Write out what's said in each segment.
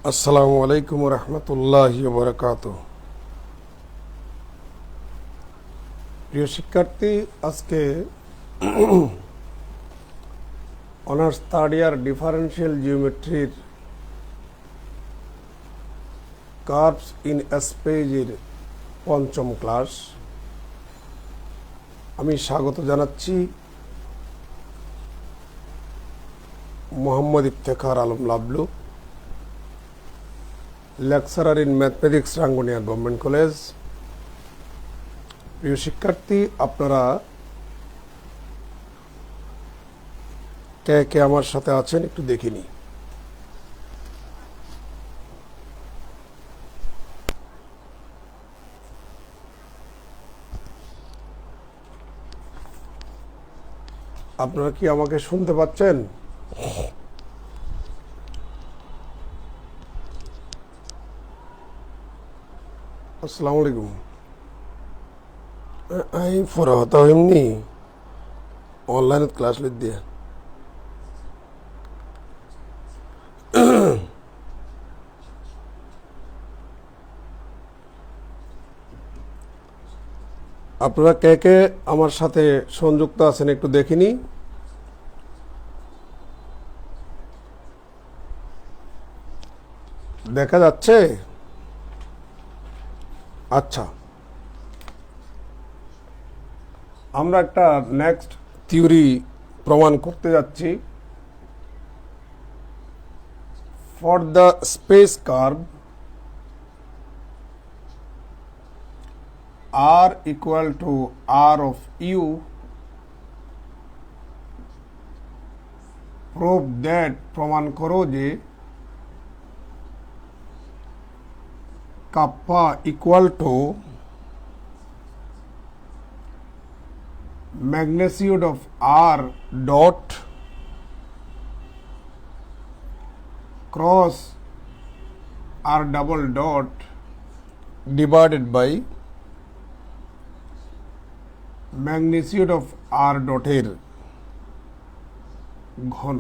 আসসালামু আলাইকুম রহমতুল্লাহি ওয়া বারাকাতুহু। প্রিয় শিক্ষার্থী, আজকে অনার্স থার্ড ইয়ার ডিফারেন্সিয়াল জিওমেট্রির কার্ভস ইন স্পেসের পঞ্চম ক্লাস। আমি স্বাগত জানাচ্ছি Mohammad Iftekhar Alam Lablu, lecturer in mathematics, Rangunia government college. প্রিয় শিক্ষার্থী, আপনারা কে কে আমার সাথে আছেন একটু দেখিনি। আপনারা কি আমাকে শুনতে পাচ্ছেন? আসসালামু আলাইকুম। আই ফরহতা এমনি অনলাইন ক্লাস লিখ দিয়ে আপনারা কে কে আমার সাথে সংযুক্ত আছেন একটু দেখিনি। দেখা যাচ্ছে? আচ্ছা, আমরা একটা নেক্সট থিওরি প্রমাণ করতে যাচ্ছি। For the space curve r equal to r of u, prove that, প্রমাণ করো যে kappa equal to magnitude of r dot cross r double dot divided by magnitude of r dot এর ঘন।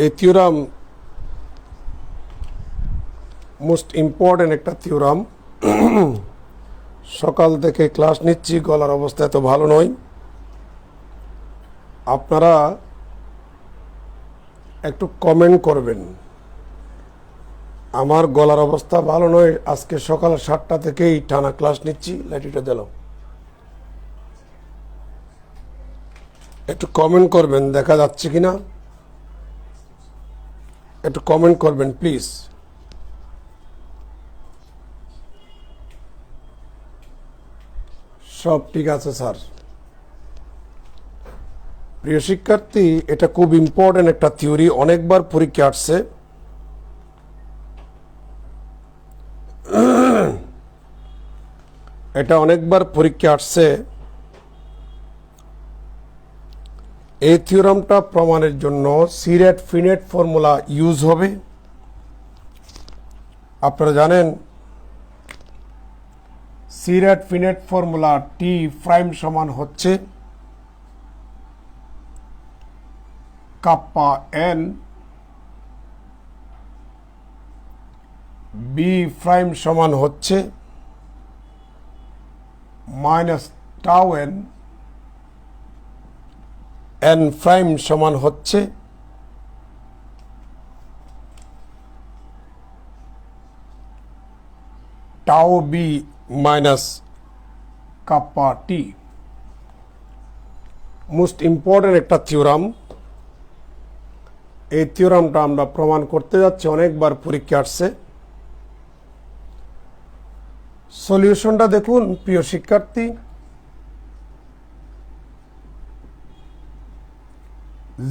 এই theorem most important একটা theorem. সকাল থেকে class নিচ্ছি, গলার অবস্থা এত ভালো নয়। আপনারা একটু কমেন্ট করবেন। আমার গলার অবস্থা ভালো নয়, আজকে সকাল 7টা থেকেই টানা ক্লাস নিচ্ছি। লাইটিটা দিল, একটু কমেন্ট করবেন দেখা যাচ্ছে কিনা, একটু কমেন্ট করবেন প্লিজ। সব ঠিক আছে স্যার। প্রিয় শিক্ষার্থী, এটা খুব ইম্পর্টেন্ট একটা থিওরি, অনেকবার পরীক্ষা আসছে। এটা অনেকবার পরীক্ষা আসছে। এই থিওরামটা প্রমাণের জন্য সিরেট ফিনেট ফর্মুলা ইউজ হবে। আপনারা জানেন সিরেট ফিনেট ফর্মুলা টি প্রাইম সমান হচ্ছে কাপ্পা এন, বি প্রাইম সমান হচ্ছে minus tau N, N prime সমান হচ্ছে টাউ বি মাইনাস কাপ্পা টি। মোস্ট ইম্পর্টেন্ট একটা থিওরাম। এই থিওরামটা আমরা প্রমাণ করতে যাচ্ছি, অনেকবার পরীক্ষা আসছে। সলিউশনটা দেখুন প্রিয় শিক্ষার্থী।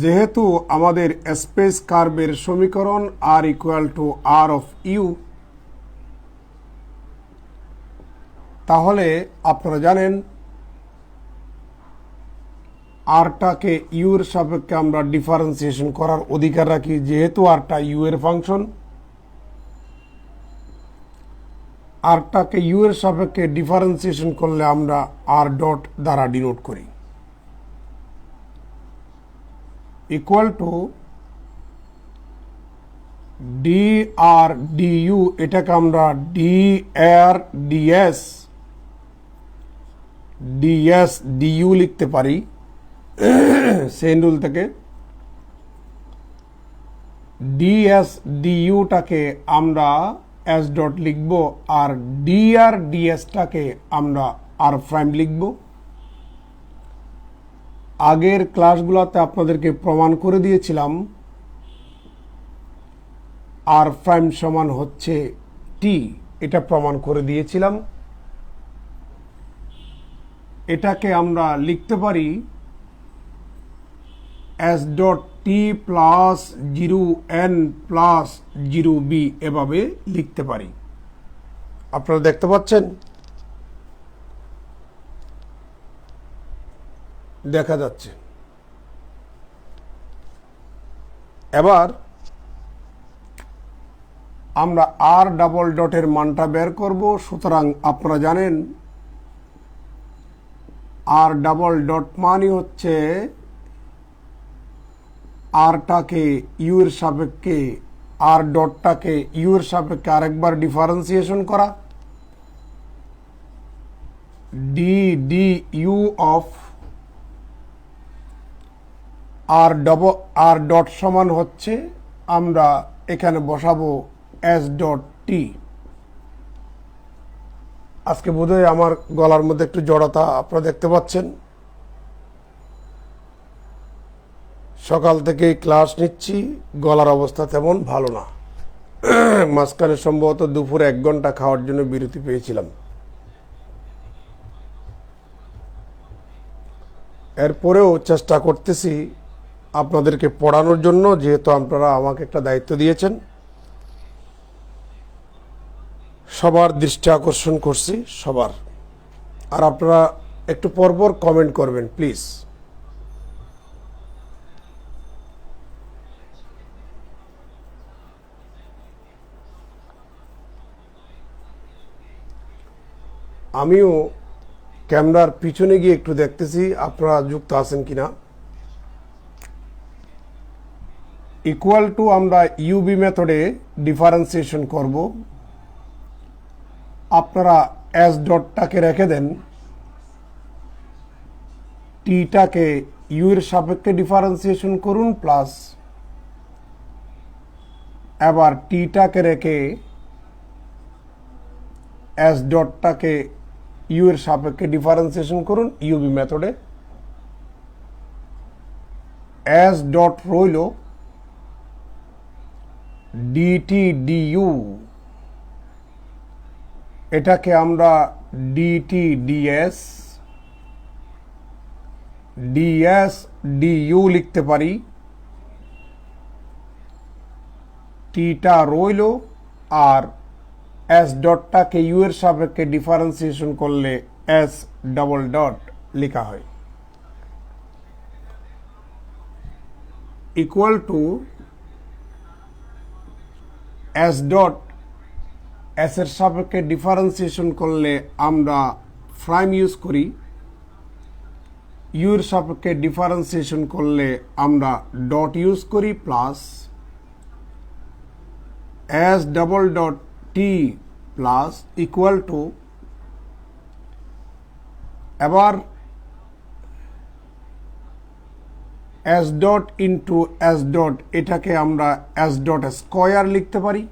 যেহেতু আমাদের স্পেস কার্ভের সমীকরণ r equal to r of u, তাহলে আপনারা জানেন আরটাকে ইউ এর সাপেক্ষে আমরা ডিফারেন্সিয়েশন করার অধিকার রাখি। যেহেতু আরটা ইউ এর ফাংশন, আরটাকে ইউ এর সাপেক্ষে ডিফারেন্সিয়েশন করলে আমরা আর ডট দ্বারা ডিনোট করি। Equal to d r d u, এটাকে আমরা ডি আর ডিএস ডিইউ লিখতে পারি চেইন রুল থেকে। ডিএস ডিইউটাকে আমরা এস ডট লিখব, আর ডি আর ডিএসটাকে আমরা আর প্রাইম লিখব। আগের ক্লাসগুলোতে আপনাদেরকে প্রমাণ করে দিয়েছিলাম আর প্রাইম সমান হচ্ছে টি, এটা প্রমাণ করে দিয়েছিলাম। এটাকে আমরা লিখতে পারি S dot T plus 0n plus 0b, এভাবে লিখতে পারি। আপনারা দেখতে পাচ্ছেন, দেখা যাচ্ছে। এবার আমরা আর ডাবল ডটের মানটা বের করব। সুতরাং আপনারা জানেন আর ডাবল ডট মানই হচ্ছে আরটাকে ইউ এর সাপেক্ষে, আর ডটটাকে ইউ এর সাপেক্ষে আরেকবার ডিফারেন্সিয়েশন করা। D d u of R dot সমান হচ্ছে, আমরা এখানে বসাবো এস ডট টি। আজকে বোধহয় আমার গলার মধ্যে একটু জড়তা আপনারা দেখতে পাচ্ছেন। সকাল থেকেই ক্লাস নিচ্ছি, গলার অবস্থা তেমন ভালো না। মাঝখানে সম্ভবত দুপুরে 1 ঘন্টা খাওয়ার জন্য বিরতি পেয়েছিলাম। এরপরেও চেষ্টা করতেছি আপনাদেরকে পড়ানোর জন্য, যেহেতু আপনারা আমাকে একটা দায়িত্ব দিয়েছেন। সবার দৃষ্টি আকর্ষণ করছি, সবার। আর আপনারা একটু পরপর কমেন্ট করবেন প্লিজ। আমিও ক্যামেরার পিছনে গিয়ে একটু দেখতেছি আপনারা যুক্ত আছেন কিনা। ইকুয়াল টু আমরা ইউবি মেথডে ডিফারেন্সিয়েশন করব। আপনারা এস ডটটাকে রেখে দেন, টিটাকে ইউ এর সাপেক্ষে ডিফারেন্সিয়েশন করুন প্লাস, এবার টিটাকে রেখে এস ডটটাকে ইউ এর সাপেক্ষে ডিফারেন্সিয়েশন করুন ইউবি মেথডে। এস ডট রইল ডিটি ডিইউ, এটাকে আমরা ডিটি ডিএস ডিইউ লিখতে পারি। টিটা রইল, আর এস ডটটাকে ইউ এর সাপেক্ষে ডিফারেন্সিয়েশন করলে এস ডাবল ডট লেখা হয়। Equal to S dot S এর সাপেক্ষে ডিফারেন্সিয়েশন করলে আমরা প্রাইম ইউজ করি, ইউ এর সাপেক্ষে ডিফারেন্সিয়েশন করলে আমরা ডট ইউজ করি plus S double dot T plus equal to, এবার S dot into S dot, এটাকে আমরা এস ডট স্কয়ার লিখতে পারি।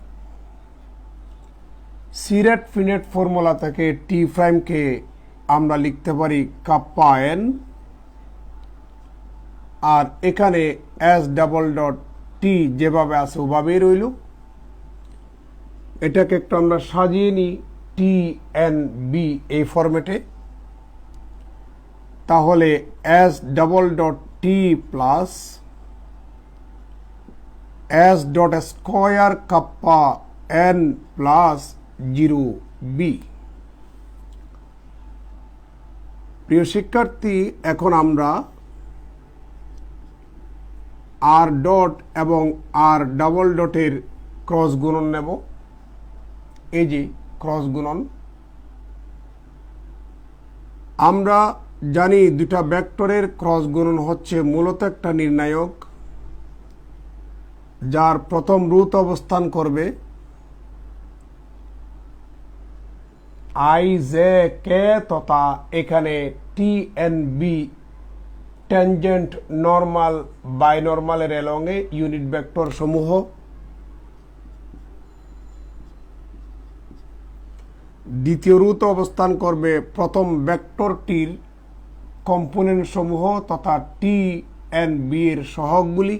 সিরেট ফিনেট ফর্মুলা থেকে টি প্রাইমকে আমরা লিখতে পারি কাপ্পা এন, আর এখানে এস ডাবল ডট টি যেভাবে আছে ওভাবেই রইল। এটাকে একটু আমরা সাজিয়ে নিই টি এন বি এই ফরম্যাটে, তাহলে S double dot T plus S dot square kappa N plus 0b। প্রিয় শিক্ষার্থী, এখন আমরা আর ডট এবং আর ডাবল ডটের ক্রস গুণন নেব। এই যে ক্রস গুণন, আমরা জানি দুটা ভেক্টরের ক্রস গুণন হচ্ছে মূলত একটা নির্ণায়ক। যার প্রথম রুট অবস্থান করবে আই জে কে তথা এখানে T N B tangent normal বাইনর্মালের এলংয়ে ইউনিট ভেক্টর সমূহ। দ্বিতীয় রুট অবস্থান করবে প্রথম ভেক্টরটির কম্পোনেন্ট সমূহ তথা টি এন বি এর সহগগুলি।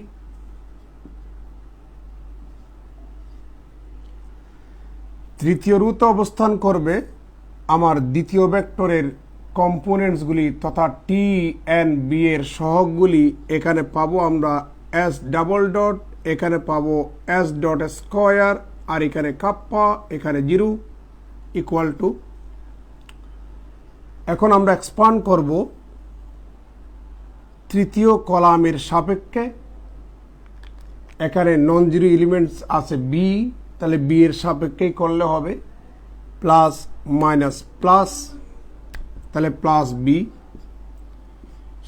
তৃতীয় রুট অবস্থান করবে আমার দ্বিতীয় ভেক্টরের কম্পোনেন্টসগুলি তথা টি এন বি এর সহগগুলি। এখানে পাবো আমরা এস ডাবল ডট, এখানে পাবো এস ডট স্কয়ার, আর এখানে কাপ্পা, এখানে জিরো ইকুয়াল টু। এখন আমরা এক্সপান্ড করব তৃতীয় কলামের সাপেক্ষে। এখানে নন জিরো এলিমেন্টস আছে বি, তাহলে বি এর সাপেক্ষেই করলে হবে প্লাস মাইনাস প্লাস, তাহলে প্লাস বি।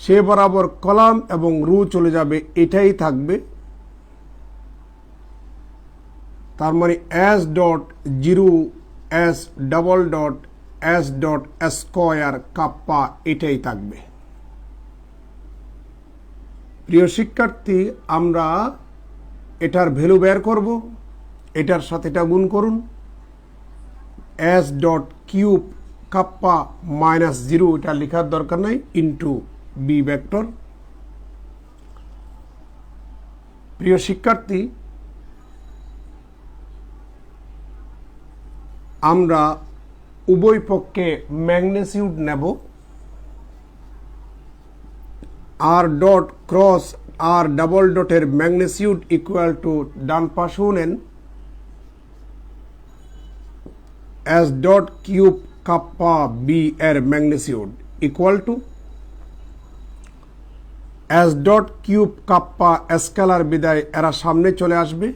সে বরাবর কলাম এবং রু চলে যাবে, এটাই থাকবে। তার মানে S dot zero S double dot S dot square kappa এটাই থাকবে। প্রিয় শিক্ষার্থী, আমরা এটার ভ্যালু বের করব। এটার সাথে এটা গুণ করুন। S dot cube kappa minus zero, এটা লেখার দরকার নাই, ইন্টু বি ভেক্টর। প্রিয় শিক্ষার্থী, আমরা উভয় পক্ষে ম্যাগনিটিউড নেব। আর ডট ক্রস আর ডাবল ডটের ম্যাগনিটিউড ইকুয়াল টু ডান পাশেও নেন S dot cube kappa B এর magnitude equal to S dot cube kappa scalar বিদায় এরা সামনে চলে আসবে।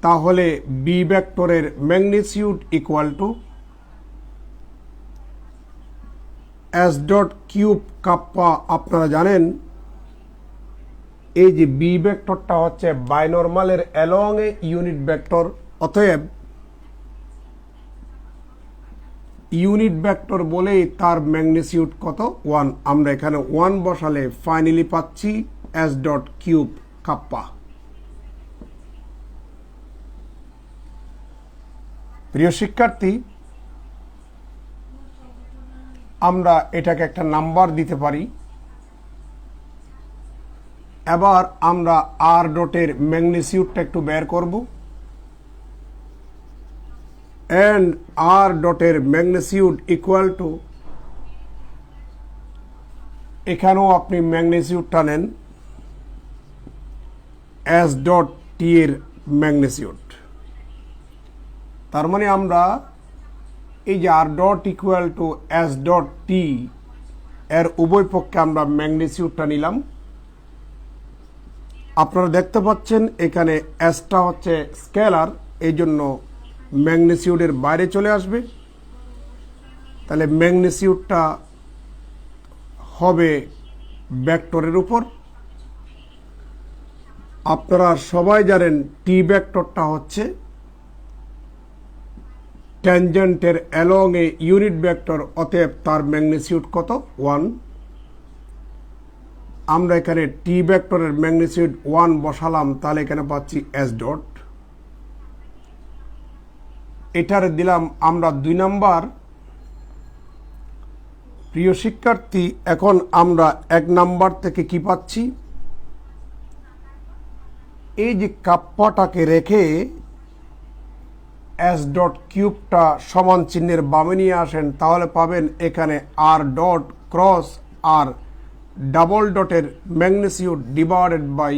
তাহলে বি ভেক্টরের magnitude equal to S dot cube kappa. আপনারা জানেন এই যে বি ভেক্টরটা হচ্ছে বাইনর্মালের অ্যালং এ ইউনিট ভেক্টর, অতএব ইউনিট ভেক্টর বলেই তার ম্যাগনিটিউড কত? 1। আমরা এখানে 1 বসালে ফাইনালি পাচ্ছি এস ডট কিউব কাপ্পা। প্রিয় শিক্ষার্থী, আমরা এটাকে একটা নাম্বার দিতে পারি। এবার আমরা আর ডটের ম্যাগনিটিউডটা একটু বের করব। এন্ড আর ডটের ম্যাগনিটিউড ইকুয়াল টু, এখানেও আপনি ম্যাগনিটিউডটা নেন এস ডট টি এর ম্যাগনিটিউড। তার মানে আমরা এই যে r dot equal to S dot t এর উভয় পক্ষে আমরা ম্যাগনিটিউডটা নিলাম। আপনারা দেখতে পাচ্ছেন এখানে এসটা হচ্ছে স্কেলার, এই জন্য ম্যাগনিটিউডের বাইরে চলে আসবে। তাহলে ম্যাগনিটিউডটা হবে ভেক্টরের উপর। আপনারা সবাই জানেন টি ভেক্টরটা হচ্ছে ট্যানজেন্টের অ্যালং এ ইউনিট ভেক্টর, অতএব তার ম্যাগনিটিউড কত? 1। আমরা এখানে টি ভেক্টরের ম্যাগনিটিউড 1 বসালাম, তাহলে এখানে পাচ্ছি এস ডট। এটার দিলাম আমরা 2 নাম্বার। প্রিয় শিক্ষার্থী, এখন আমরা 1 নাম্বার থেকে কি পাচ্ছি? এই যে কাপ্পাটাকে রেখে এস ডট কিউবটা সমান চিহ্নের বামে নিয়ে আসেন, তাহলে পাবেন এখানে আর ডট ক্রস আর ডাবল ডটের magnitude divided by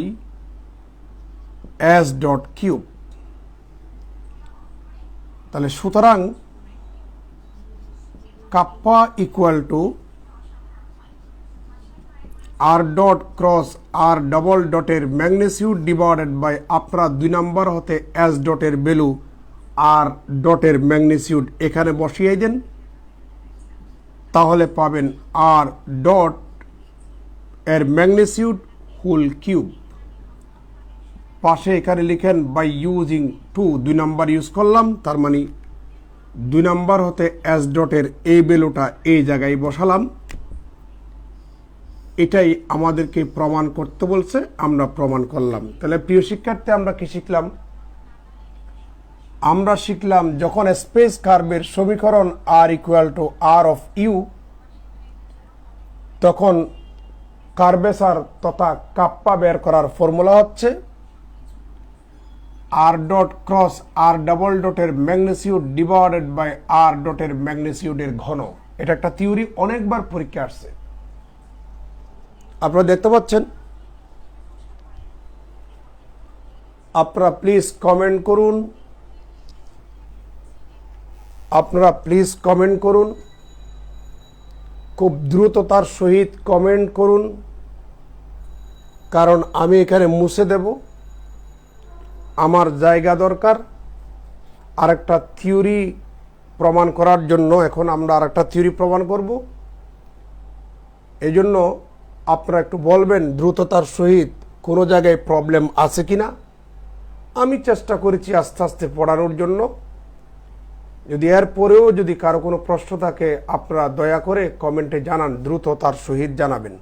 S dot cube. তাহলে সুতরাং kappa equal to R dot cross R double ডটের ম্যাগনিটিউড ডিভাইডেড বাই, আপনারা 2 নাম্বার হতে এস ডটের ভ্যালু আর ডটের ম্যাগনিটিউড এখানে বসিয়ে দেন, তাহলে পাবেন আর ডট এর ম্যাগনিটিউড হোল কিউব। পাশে এখানে লিখেন বাই ইউজিং 2, 2 নাম্বার ইউজ করলাম, তার মানে 2 নাম্বার হতে এস ডটের এই ভ্যালুটা এই জায়গায় বসালাম। এটাই আমাদেরকে প্রমাণ করতে বলছে, আমরা প্রমাণ করলাম। তাহলে প্রিয় শিক্ষার্থী, আমরা কি শিখলাম? আমরা শিখলাম যখন স্পেস কার্ভের সমীকরণ R equal to R of U, তখন কার্ভেচার তথা কাপ্পা বের করার ফর্মুলা হচ্ছে আর ডট ক্রস আর ডাবল ডটের ম্যাগনিটিউড ডিভাইডেড বাই আর ডটের ম্যাগনিটিউডের ঘন। এটা একটা থিওরি, অনেকবার পরীক্ষা আসছে, আপনারা দেখতে পাচ্ছেন। আপনারা প্লিজ কমেন্ট করুন, খুব দ্রুততার সহিত কমেন্ট করুন, কারণ আমি এখানে মুছে দেব, আমার জায়গা দরকার আরেকটা থিওরি প্রমাণ করার জন্য। এখন আমরা আরেকটা থিওরি প্রমাণ করব, এই জন্য আপনারা একটু বলবেন দ্রুততার সহিত কোনো জায়গায় প্রবলেম আছে কিনা। আমি চেষ্টা করেছি আস্তে আস্তে পড়ানোর জন্য। যদি এরপরেও যদি কারো কোনো প্রশ্ন থাকে, আপনারা দয়া করে কমেন্টে জানান, দ্রুততার সহিত জানাবেন।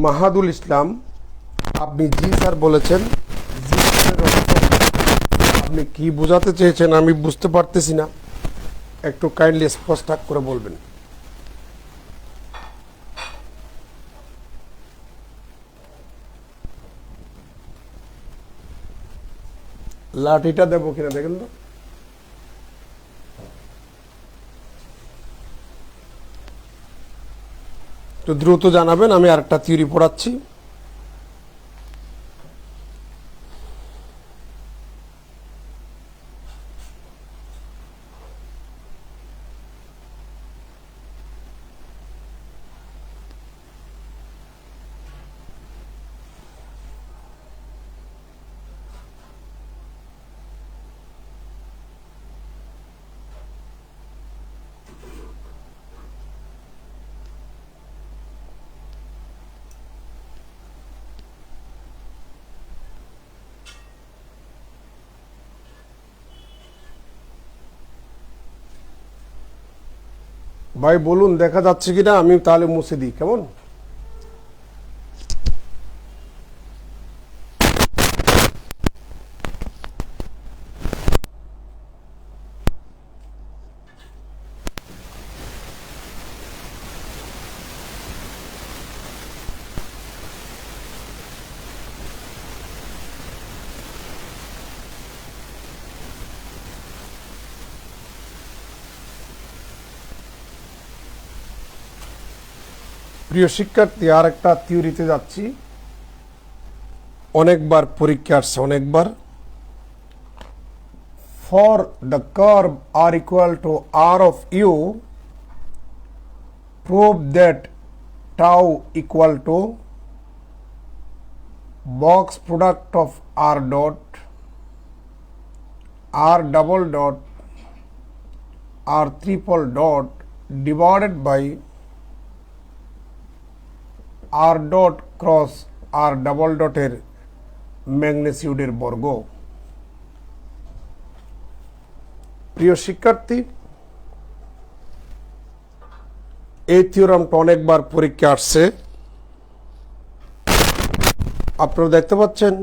মাহাদুল ইসলাম, আপনি জি স্যার বলেছেন, জি স্যারের অর্থ আপনি কি বোঝাতে চেয়েছেন আমি বুঝতে পারতেছি না, একটু কাইন্ডলি স্পষ্ট করে বলবেন। লাঠিটা দেবো কিনা দেখেন তো। তো দ্রুত জানাবেন, আমি আরেকটা থিওরি পড়াচ্ছি। ভাই বলুন দেখা যাচ্ছে কিনা, আমি তাহলে মুছে দিই, কেমন? প্রিয় শিক্ষার্থী, আর একটা থিওরিতে যাচ্ছি, অনেকবার পরীক্ষা আসছে, অনেকবার। For the curve R equal to R of U, prove that tau equal to box product of R dot R double dot R triple dot divided by R dot cross R double ডটের ম্যাগনিটিউডের বর্গ। প্রিয় শিক্ষার্থী, এই থিওরামটা অনেকবার পরীক্ষা আসছে, আপনারা দেখতে পাচ্ছেন।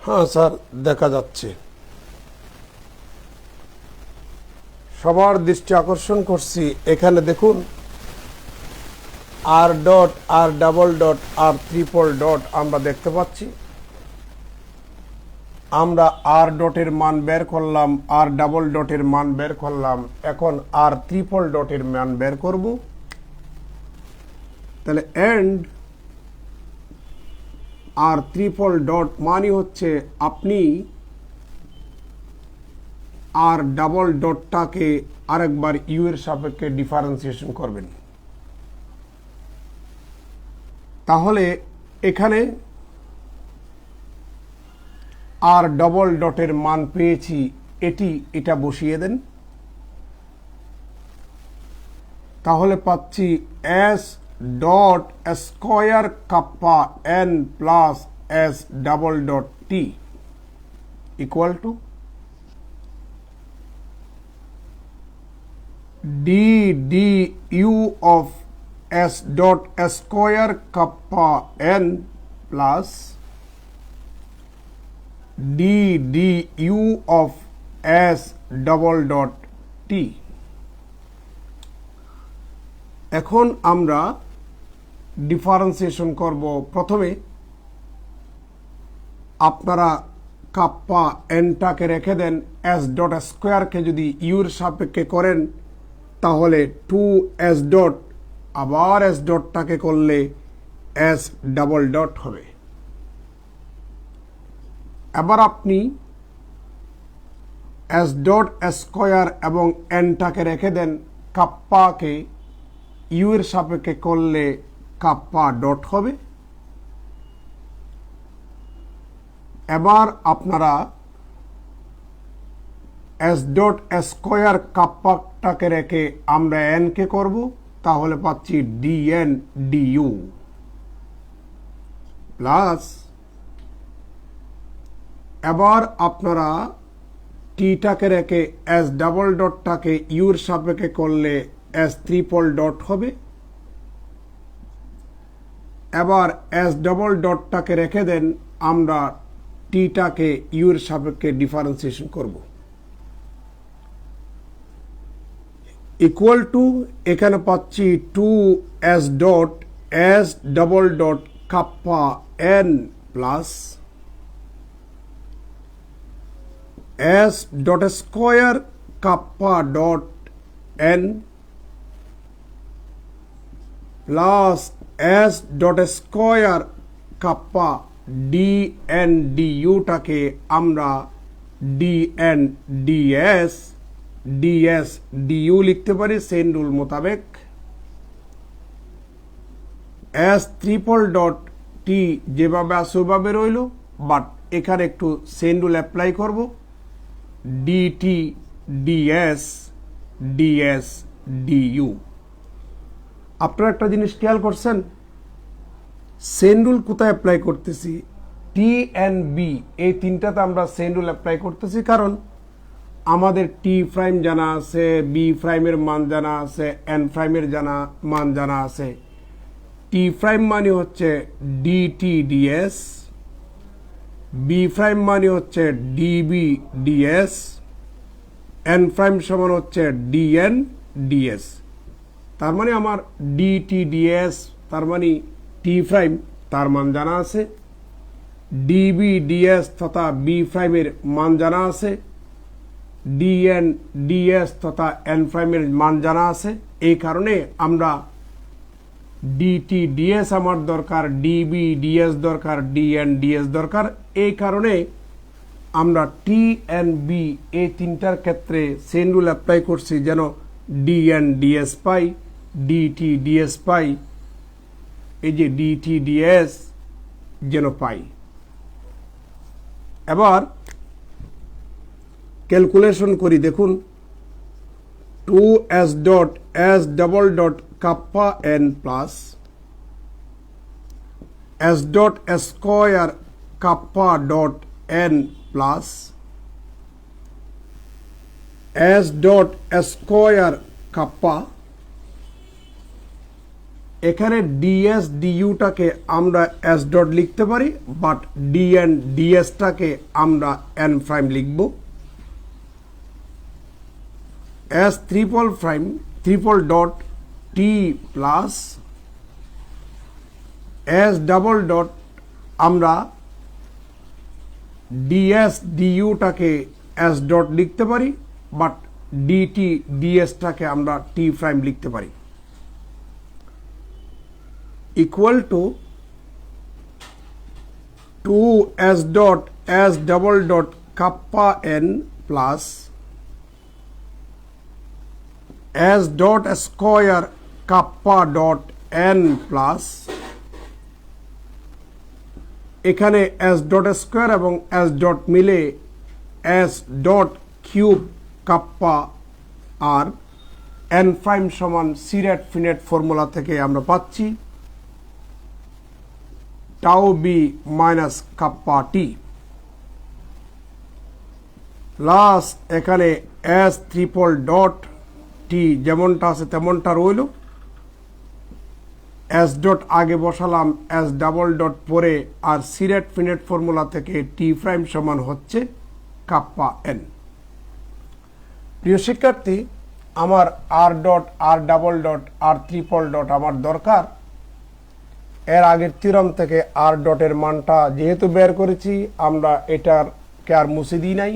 হ্যাঁ স্যার, দেখা যাচ্ছে। সবার দৃষ্টি আকর্ষণ করছি, এখানে দেখুন আর dot R double dot R triple dot আমরা দেখতে পাচ্ছি। আমরা আর ডটের মান বের করলাম, আর ডাবল ডটের মান বের করলাম, এখন আর ট্রিপল ডটের মান বের করব। তাহলে এন্ড আর ট্রিপল ডট মানে হচ্ছে আপনি আর ডাবল ডটটাকে আরেকবার ইউ এর সাপেক্ষে ডিফারেন্সিয়েশন করবেন। তাহলে এখানে আর ডবল ডটের মান পেয়েছি, এটা বসিয়ে দেন। তাহলে পাচ্ছি s dot square kappa N plus S double dot t equal to d d u of s dot square kappa N plus d d u of s double dot t. এখন আমরা differentiation করব। প্রথমে আপনারা kappa এনটাকে রেখে দেন, S dot স্কোয়ারকে যদি your সাপেক্ষে করেন তাহলে 2 এস ডট, আবার এস ডটটাকে করলে এস ডাবল ডট হবে। এবার আপনি এস ডট স্কোয়ার এবং এনটাকে রেখে দেন, কাপ্পাকে ইউ এর সাপেক্ষে করলে কাপ্পা ডট হবে। এবার আপনারা এস ডট স্কোয়ার কাপ্পাটাকে রেখে আমরা এন কে করব, তাহলে পাচ্ছি ডিএন ডিইউ প্লাস, এবার আপনারা টিটাকে রেখে এস ডাবল ডটটাকে ইউর সাপেক্ষে করলে এস ট্রিপল ডট হবে। এবার এস ডবল ডটটাকে রেখে দেন, আমরা টিটাকে ইউর সাপেক্ষে ডিফারেন্সিয়েশন করব। ইকুয়াল টু, এখানে পাচ্ছি 2 S dot S double dot kappa N plus S dot square kappa dot N plus S dot square kappa D N ডিইউটাকে আমরা D N DS DS DU লিখতে পারি সেন রুল মোতাবেক। S triple dot T যেভাবে আছে ওইভাবে রইল, but এখানে একটু সেন রুল অ্যাপ্লাই করব, ডিটি ডিএস ডিএস ডিইউ। আপনারা একটা জিনিস খেয়াল করছেন, সেন রুল কোথায় অ্যাপ্লাই করতেছি? টি এন বি এই তিনটাতে আমরা সেন রুল অ্যাপ্লাই করতেছি, কারণ আমাদের টি প্রাইম জানা আছে, বি প্রাইমের মান জানা আছে, এন প্রাইমের মান জানা আছে। টি প্রাইম মানে হচ্ছে ডিটি ডিএস, বি প্রাইম মানে হচ্ছে ডিবি ডিএস, এন প্রাইম সমান হচ্ছে ডিএন ডিএস। তার মানে আমার ডিটি ডিএস তার মানে টি প্রাইম তার মান জানা আছে, ডিবি ডিএস তথা বি প্রাইমের মান জানা আছে, ডিএন ডিএস তথা এন প্রাইমের মান জানা আছে। এই কারণে আমরা ডিটি ডিএস আমার দরকার, ডিবি ডিএস দরকার, ডিএন ডিএস দরকার। এই কারণে আমরা টি এন বি এই তিনটার ক্ষেত্রে সেন রুল অ্যাপ্লাই করছি, যেন ডিএন ডিএস পাই, ডিটি ডিএস পাই, এই যে ডিটি ডিএস যেন পাই। এবার ক্যালকুলেশন করি, দেখুন 2 S dot S double dot kappa N plus S dot square kappa dot N plus S dot square kappa, এখানে ডিএস ডিইউটাকে আমরা এস ডট লিখতে পারি, বাট ডিএন ডিএসটাকে আমরা এন প্রাইম লিখব। S triple dot T plus S double dot আমরা DS ডিইউটাকে S dot লিখতে পারি, বাট ডিটি ডিএসটাকে আমরা টি প্রাইম লিখতে পারি। Equal to 2 s dot s double dot kappa n plus s dot square kappa dot n plus এখানে s dot square এবং s dot মিলে s dot cube kappa আর n prime সমান সিরেট ফিনেট formula থেকে আমরা পাচ্ছি tau b minus kappa t plus এখানে s triple dot t যেমনটা আছে তেমনটা রইল s dot আগে বসালাম s double dot পরে আর সিরেট ফিনেট ফর্মুলা থেকে t prime সমান হচ্ছে kappa n প্রিয় শিক্ষার্থী আমার r dot r double dot r triple dot আমার দরকার এর আগের থিওরাম থেকে r dot এর মানটা যেহেতু বের করেছি আমরা এটার কে আর মুছে দিই নাই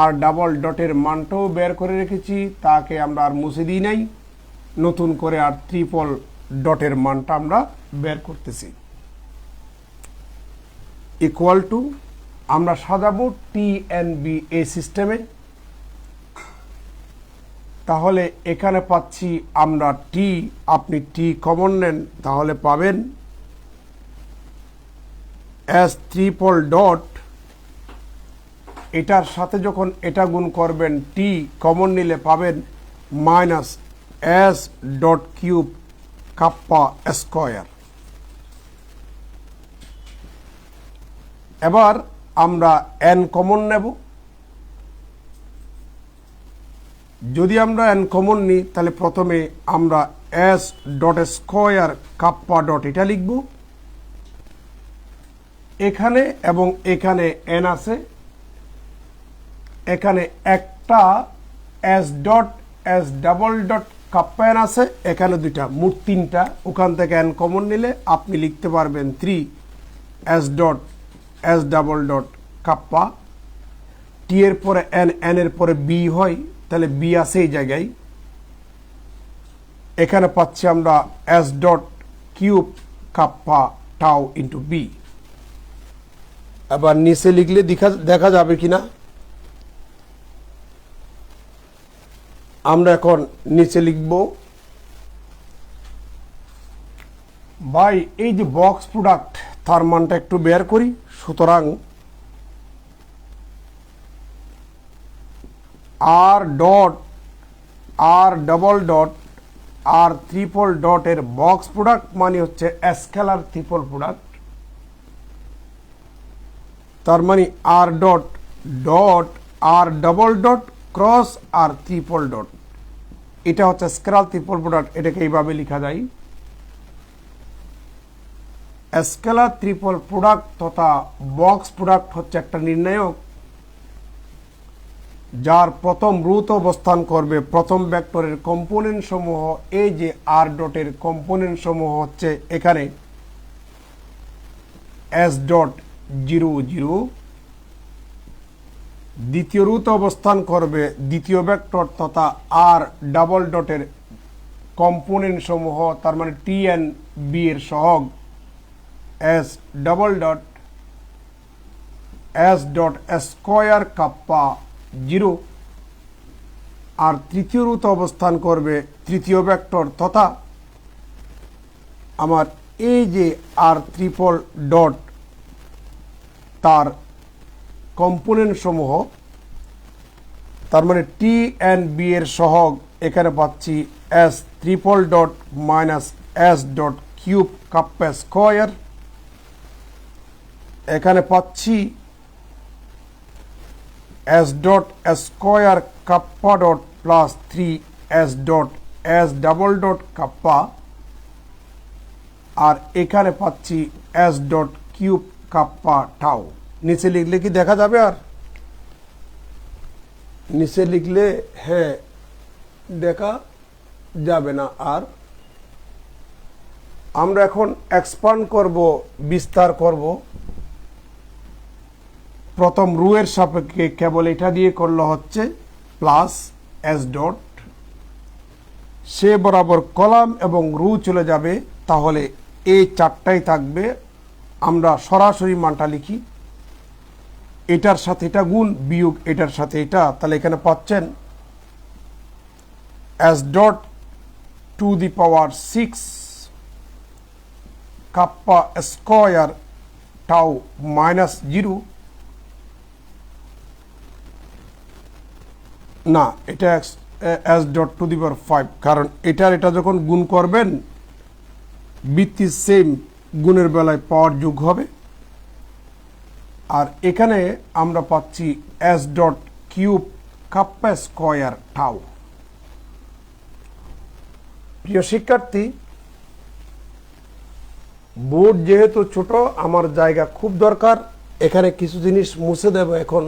r double dot এর মানটাও বের করে রেখেছি তাকে আমরা আর মুছে দিই নাই নতুন করে r triple dot এর মানটা আমরা বের করতেছি ইকুয়াল টু আমরা সাজাবো TNB এই সিস্টেমে তাহলে এখানে পাচ্ছি আমরা t আপনি t কমন নেন তাহলে পাবেন s triple dot এটার সাথে যখন এটা গুণ করবেন t কমন নিলে পাবেন minus s dot cube kappa square এবার আমরা n কমন নেব যদি আমরা n কমন নিই তাহলে প্রথমে আমরা s dot square kappa dot এটা লিখব এখানে এবং এখানে n আছে এখানে একটা s dot s double dot kappa n আছে এখানে দুইটা মোট তিনটা ওখান থেকে n কমন নিলে আপনি লিখতে পারবেন 3 s dot s double dot kappa t এর পরে n n এর পরে b হয় তাহলে b আছে এই জায়গায় এখানে পাচ্ছি আমরা s dot cube kappa tau into b আবার নিচে লিখলে দেখা যাবে কিনা আমরা এখন নিচে লিখব ভাই এই যে বক্স প্রোডাক্ট তার মানটা একটু বের করি সুতরাং r dot r double dot r triple dot এর বক্স প্রোডাক্ট মানে হচ্ছে স্কেলার ট্রিপল প্রোডাক্ট তার মানে r dot dot r double dot cross r triple dot এটা হচ্ছে স্কেলার ট্রিপল প্রোডাক্ট এটাকে এইভাবে লেখা যায় স্কেলার ট্রিপল প্রোডাক্ট তথা বক্স প্রোডাক্ট হচ্ছে একটা নির্ণায়ক যার প্রথম রুট অবস্থান করবে প্রথম ভেক্টরের কম্পোনেন্ট সমূহ এই যে r ডটের কম্পোনেন্ট সমূহ হচ্ছে এখানে s ডট 0 0 দ্বিতীয় রুট অবস্থান করবে দ্বিতীয় ভেক্টর তথা r ডাবল ডটের কম্পোনেন্ট সমূহ তার মানে TNB এর সহগ s double dot s dot square kappa 0 আর তৃতীয় রুট অবস্থান করবে তৃতীয় ভেক্টর তথা আমার এই যে r ট্রিপল ডট তার কম্পোনেন্ট সমূহ তার মানে TNB এর সহগ এখানে পাচ্ছি s triple dot minus s dot cube kappa square এখানে পাচ্ছি s dot square kappa dot plus 3 s dot s double dot kappa আর এখানে পাচ্ছি s dot cube kappa tau নিচে লিখলে কি দেখা যাবে আর নিচে লিখলে হ্যাঁ দেখা যাবে না আর আমরা এখন এক্সপান্ড করব বিস্তার করব প্রথম রো এর সাপেক্ষে কেবল এটা দিয়ে করলে হচ্ছে প্লাস s ডট সে বরাবর কলাম এবং রো চলে যাবে তাহলে এই চারটাই থাকবে আমরা সরাসরি মানটা লিখি, এটার সাথে এটা গুণ বিয়োগ এটার সাথে এটা, তাহলে এখানে পাচ্ছেন s dot to the power 6 kappa square tau minus 0, না এটা s ডট টু দি পাওয়ার 5, কারণ এটা যখন গুণ করবেন বৃত্তি সেম, গুণের বেলায় পাওয়ার যোগ হবে। আর এখানে আমরা পাচ্ছি s dot cube kappa square tau. প্রিয় শিক্ষার্থী, বোর্ড যেহেতু ছোট, আমার জায়গা খুব দরকার, এখানে কিছু জিনিস মুছে দেব। এখন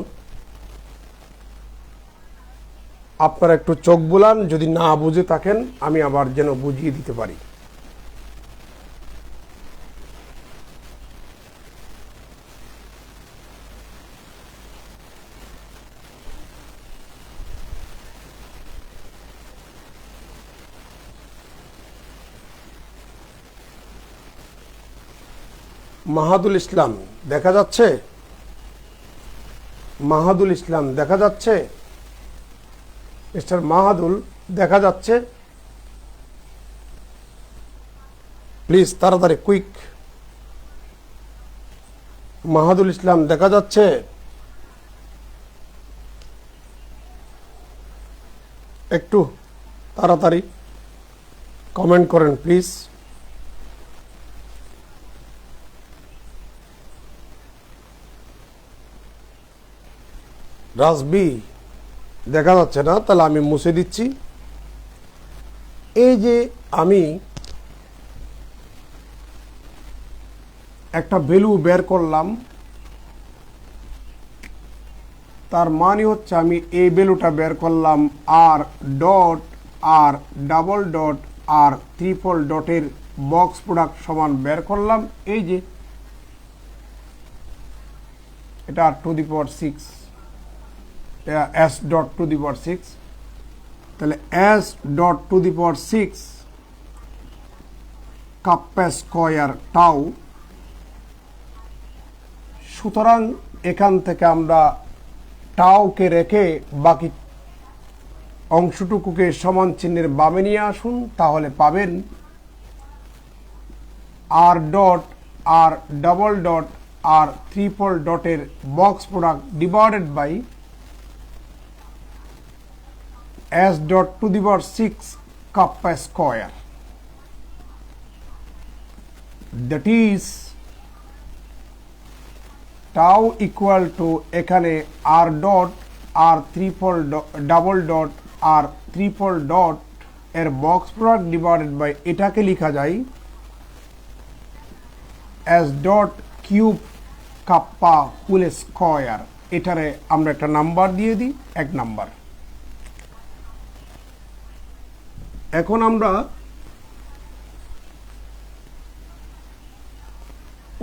আপনারা একটু চোখ বুলান, যদি না বুঝে থাকেন আমি আবার যেন বুঝিয়ে দিতে পারি। মাহাদুল ইসলাম দেখা যাচ্ছে? মাহাদুল ইসলাম দেখা যাচ্ছে? মিস্টার মাহাদুল দেখা যাচ্ছে? প্লিজ তাড়াতাড়ি কুইক। মাহাদুল ইসলাম দেখা যাচ্ছে? একটু তাড়াতাড়ি কমেন্ট করেন প্লিজ। রাজবি দেখা যাচ্ছে না, তাহলে আমি মুছে দিচ্ছি। এই যে আমি একটা ভ্যালু বের করলাম, তার মানে হচ্ছে আমি এই ভ্যালুটা বের করলাম R dot R double dot R triple ডটের বক্স প্রোডাক্ট সমান বের করলাম। এই যে এটা to the power 6, s dot to the power 6, তাহলে s dot to the power 6 kappa square tau. সুতরাং এখান থেকে আমরা টাউকে রেখে বাকি অংশটুকুকে সমান চিহ্নের বামে নিয়ে আসুন, তাহলে পাবেন R dot R double dot R triple ডটের box product divided by s dot to the power 6 kappa square, that is tau equal to এখানে r dot r triple double dot r triple dot এর box product divided by এটাকে লেখা যায় s dot cube kappa whole square. এটারে আমরা একটা number দিয়ে দিই, 1 নাম্বার। এখন আমরা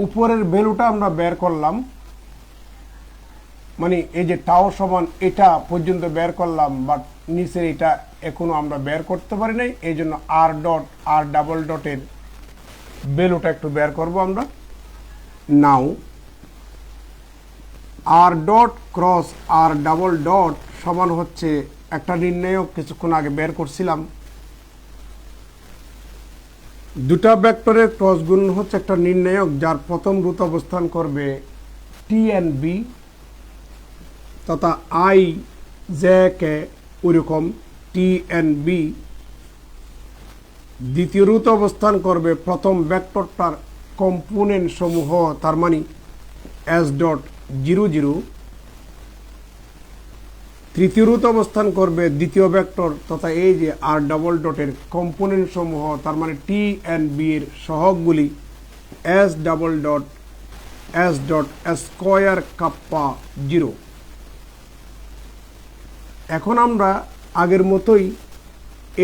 উপরের ভ্যালুটা আমরা বের করলাম, মানে এই যে টাও সমান এটা পর্যন্ত বের করলাম, বাট নিচের এটা এখনো আমরা বের করতে পারি নাই। এই জন্য আর ডট আর ডাবল ডটের ভ্যালুটা একটু বের করব আমরা। নাও আর ডট ক্রস আর ডাবল ডট সমান হচ্ছে একটা নির্ণায়ক কিছুক্ষণ আগে বের করছিলাম। দুটা ভেক্টরের ক্রস গুণ হচ্ছে একটা নির্ণায়ক, যার প্রথম রুট অবস্থান করবে টি এন বি তথা আই জে কে ওইরকম টি এন বি। দ্বিতীয় রুট অবস্থান করবে প্রথম ভেক্টরটার কম্পোনেন্ট সমূহ, তার মানে এস ডট 0 0। তৃতীয় রুট অবস্থান করবে দ্বিতীয় ভেক্টর তথা এই যে আর ডাবল ডটের কম্পোনেন্ট সমূহ, তার মানে টি এন বি এর সহগগুলি S double dot square kappa 0। এখন আমরা আগের মতোই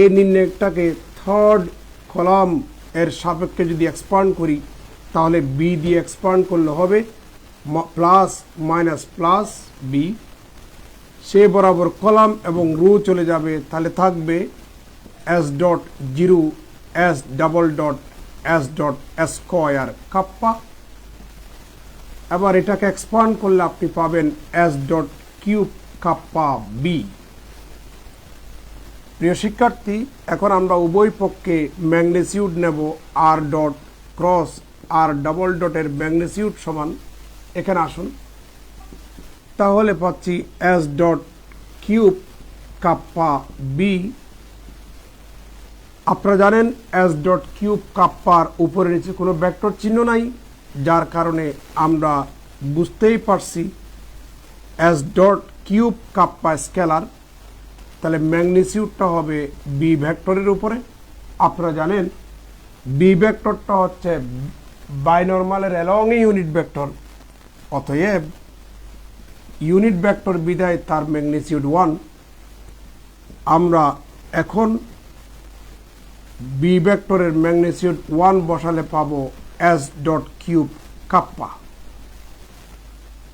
এই নির্ণয়টাকে থার্ড কলাম এর সাপেক্ষে যদি এক্সপান্ড করি, তাহলে বি দিয়ে এক্সপান্ড করলে হবে প্লাস মাইনাস প্লাস বি। সে বরাবর কলাম এবং রো চলে যাবে, তাহলে থাকবে s dot 0 s double dot square kappa এবার এটাকে এক্সপান্ড করলে আপনি পাবেন s dot cube kappa b. প্রিয় শিক্ষার্থী, এখন আমরা উভয় পক্ষে ম্যাগনিটিউড নেব আর ডট ক্রস আর ডাবল ডটের ম্যাগনিটিউড সমান, এখানে আসুন, তাহলে পাচ্ছি s dot cube kappa b. আপনারা জানেন এস ডট কিউব কাপ্পার উপরে নিচে কোনো ভেক্টর চিহ্ন নাই, যার কারণে আমরা বুঝতেই পারছি S dot cube kappa scalar, তাহলে ম্যাগনিটিউডটা হবে বি ভেক্টরের উপরে। আপনারা জানেন বি ভেক্টরটা হচ্ছে বাইনর্মালের অ্যালং এ ইউনিট ভেক্টর, অতএব ইউনিট ভেক্টর বিধায় তার ম্যাগনিটিউড 1। আমরা এখন বি ভেক্টরের ম্যাগনিটিউড 1 বসালে পাবো এস ডট কিউব কাপ্পা।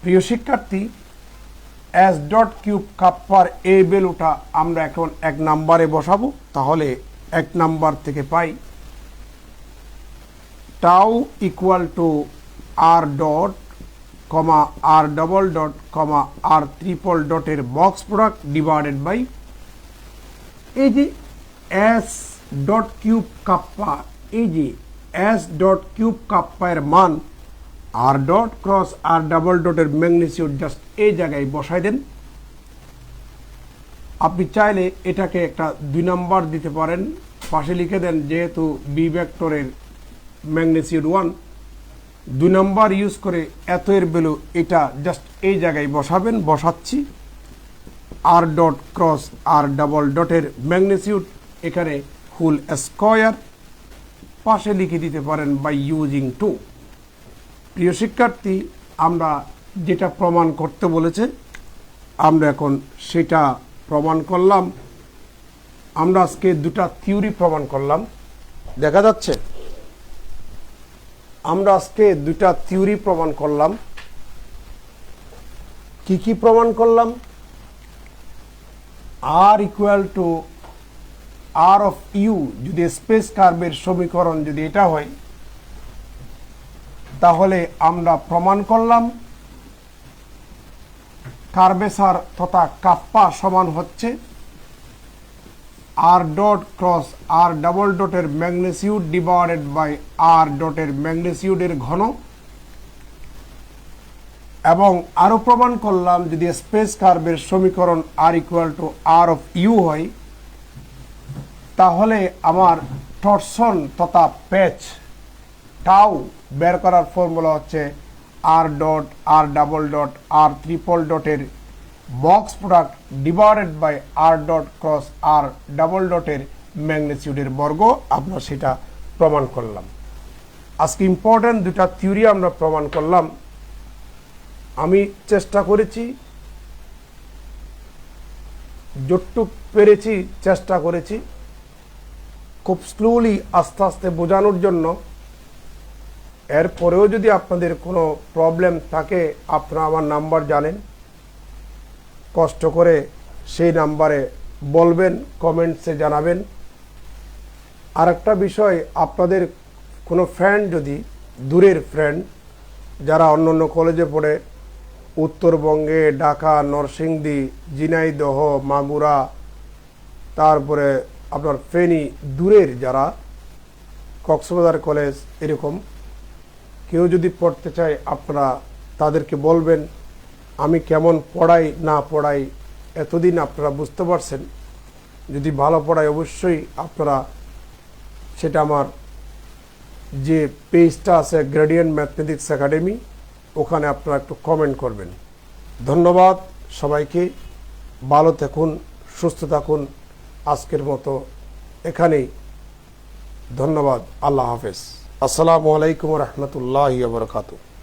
প্রিয় শিক্ষার্থী, এস ডট কিউব কাপ্পার এই ভ্যালুটা আমরা এখন 1 নম্বরে বসাবো, তাহলে 1 নম্বর থেকে পাই tau equal to R dot comma R double dot comma R triple ডটের বক্স প্রোডাক্ট ডিভাইডেড বাই এই যে এস ডট কিউব কাপ্পা, এই যে এস ডট কিউব কাপ্পা এর মান আর ডট ক্রস আর ডাবল ডটের ম্যাগনিটিউড জাস্ট এই জায়গায় বসাই দেন। আপনি চাইলে এটাকে একটা 2 নম্বর দিতে পারেন, পাশে লিখে দেন, যেহেতু বি ভেক্টরের ম্যাগনিটিউড 1, 2 নম্বর ইউজ করে এত এর ভ্যালু এটা জাস্ট এই জায়গায় বসাবেন। বসাচ্ছি আর ডট ক্রস আর ডাবল ডটের ম্যাগনিটিউড এখানে হোল স্কয়ার, পাশে লিখে দিতে পারেন বাই ইউজিং 2। প্রিয় শিক্ষার্থী, আমরা যেটা প্রমাণ করতে বলেছে আমরা এখন সেটা প্রমাণ করলাম। আমরা আজকে 2টা থিওরি প্রমাণ করলাম, দেখা যাচ্ছে। আমরা আজকে 2টা থিওরি প্রমাণ করলাম। কি প্রমাণ করলাম? R equal to R of U যদি স্পেস কার্ভের সমীকরণ যদি এটা হয়, তাহলে আমরা প্রমাণ করলাম কার্ভেচার তথা কাপ্পা সমান হচ্ছে আর ডট ক্রস আর ডাবল ডটের ম্যাগনিটিউড ডিভাইডেড বাই আর ডটের ম্যাগনিটিউডের ঘন। এবং আরও প্রমাণ করলাম যদি স্পেস কার্ভের সমীকরণ R equal to R of U হয়, তাহলে আমার টরশন তথা প্যাচ টাউ বের করার ফর্মুলা হচ্ছে R dot R double dot R triple ডটের box product divided by R dot cross R double ডটের ম্যাগনিটিউডের বর্গ। আমরা সেটা প্রমাণ করলাম। আজকে ইম্পর্টেন্ট 2টা থিওরি আমরা প্রমাণ করলাম। আমি চেষ্টা করেছি, যতটুক পেরেছি চেষ্টা করেছি খুব স্লোলি আস্তে আস্তে বোঝানোর জন্য। এরপরেও যদি আপনাদের কোনো প্রবলেম থাকে, আপনারা আমার নাম্বার জানেন, কষ্ট করে সেই নাম্বারে বলবেন, কমেন্টসে জানাবেন। আরেকটা বিষয়, আপনাদের কোনো ফ্রেন্ড যদি দূরের ফ্রেন্ড যারা অন্য অন্য কলেজে পড়ে, উত্তরবঙ্গে ঢাকা, নরসিংদী, ঝিনাইদহ, মাগুরা, তারপরে আপনার ফেনী, দূরের যারা কক্সবাজার কলেজ এরকম কেউ যদি পড়তে চায়, আপনারা তাদেরকে বলবেন আমি কেমন পড়াই না পড়াই এতদিন আপনারা বুঝতে পারছেন। যদি ভালো পড়াই অবশ্যই আপনারা সেটা আমার যে পেজটা আছে গ্রেডিয়েন্ট ম্যাথমেটিক্স একাডেমি, ওখানে আপনারা একটু কমেন্ট করবেন। ধন্যবাদ সবাইকে, ভালো থাকুন, সুস্থ থাকুন। আজকের মতো এখানেই, ধন্যবাদ। আল্লাহ হাফেজ। আসসালামু আলাইকুম রহমতুল্লাহি ওয়া বারাকাতুহু।